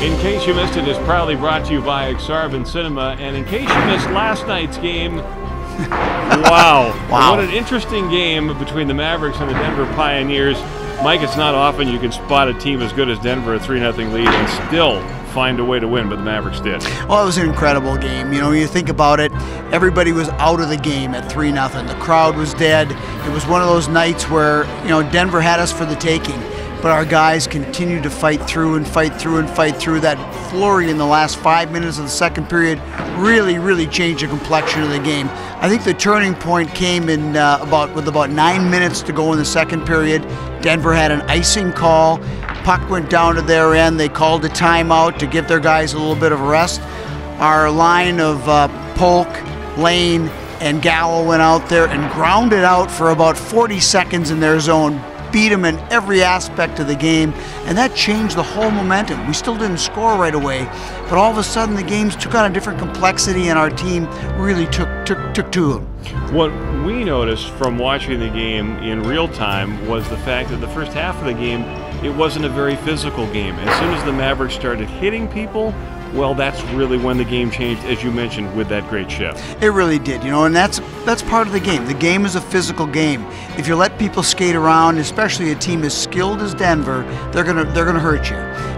In case you missed it, is proudly brought to you by ICYMI Cinema. And in case you missed last night's game, wow. What an interesting game between the Mavericks and the Denver Pioneers. Mike, it's not often you can spot a team as good as Denver, a 3-0 lead, and still find a way to win, but the Mavericks did. Well, it was an incredible game. You know, you think about it, everybody was out of the game at 3-0. The crowd was dead. It was one of those nights where, you know, Denver had us for the taking, but our guys continued to fight through and fight through and fight through. That flurry in the last 5 minutes of the second period really changed the complexion of the game. I think the turning point came in with about 9 minutes to go in the second period. Denver had an icing call. Puck went down to their end. They called a timeout to give their guys a little bit of a rest. Our line of Polk, Lane, and Gallo went out there and grounded out for about 40 seconds in their zone, beat them in every aspect of the game, and that changed the whole momentum. We still didn't score right away, but all of a sudden the games took on a different complexity and our team really took to them. What we noticed from watching the game in real time was the fact that the first half of the game, it wasn't a very physical game. As soon as the Mavericks started hitting people, well, that's really when the game changed, as you mentioned, with that great shift. It really did, you know, and that's part of the game. The game is a physical game. If you let people skate around, especially a team as skilled as Denver, they're gonna hurt you.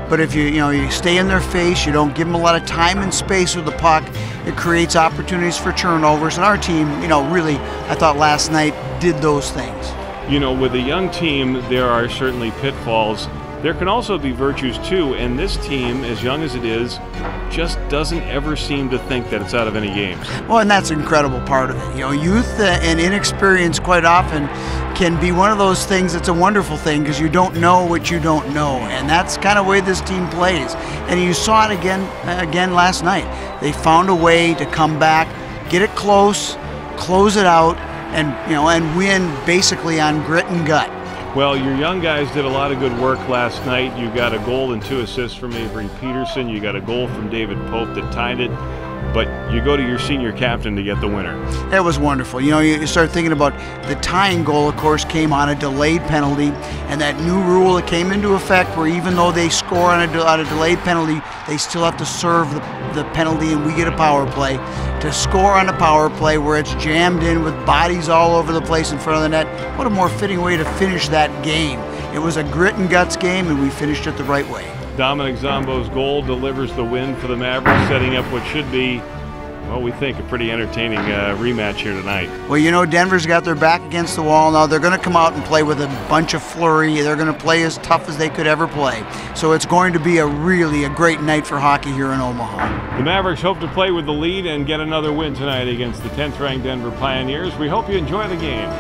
But if you stay in their face, you don't give them a lot of time and space with the puck, it creates opportunities for turnovers. And our team, you know, really, I thought last night did those things. You know, with a young team, there are certainly pitfalls. There can also be virtues too, and this team, as young as it is, just doesn't ever seem to think that it's out of any games. Well, and that's an incredible part of it. You know, youth and inexperience quite often can be one of those things that's a wonderful thing because you don't know what you don't know, and that's kind of the way this team plays. And you saw it again last night. They found a way to come back, get it close it out, and win basically on grit and gut. Well, your young guys did a lot of good work last night. You got a goal and 2 assists from Avery Peterson. You got a goal from David Pope that tied it. But you go to your senior captain to get the winner. That was wonderful. You know, you start thinking about the tying goal, of course, came on a delayed penalty, and that new rule that came into effect where even though they score on a delayed penalty, they still have to serve the penalty and we get a power play. To score on a power play where it's jammed in with bodies all over the place in front of the net, what a more fitting way to finish that game. It was a grit and guts game, and we finished it the right way. Dominic Zombo's goal delivers the win for the Mavericks, setting up what should be, well, we think, a pretty entertaining rematch here tonight. Well, you know, Denver's got their back against the wall now. They're going to come out and play with a bunch of flurry. They're going to play as tough as they could ever play. So it's going to be a great night for hockey here in Omaha. The Mavericks hope to play with the lead and get another win tonight against the 10th-ranked Denver Pioneers. We hope you enjoy the game.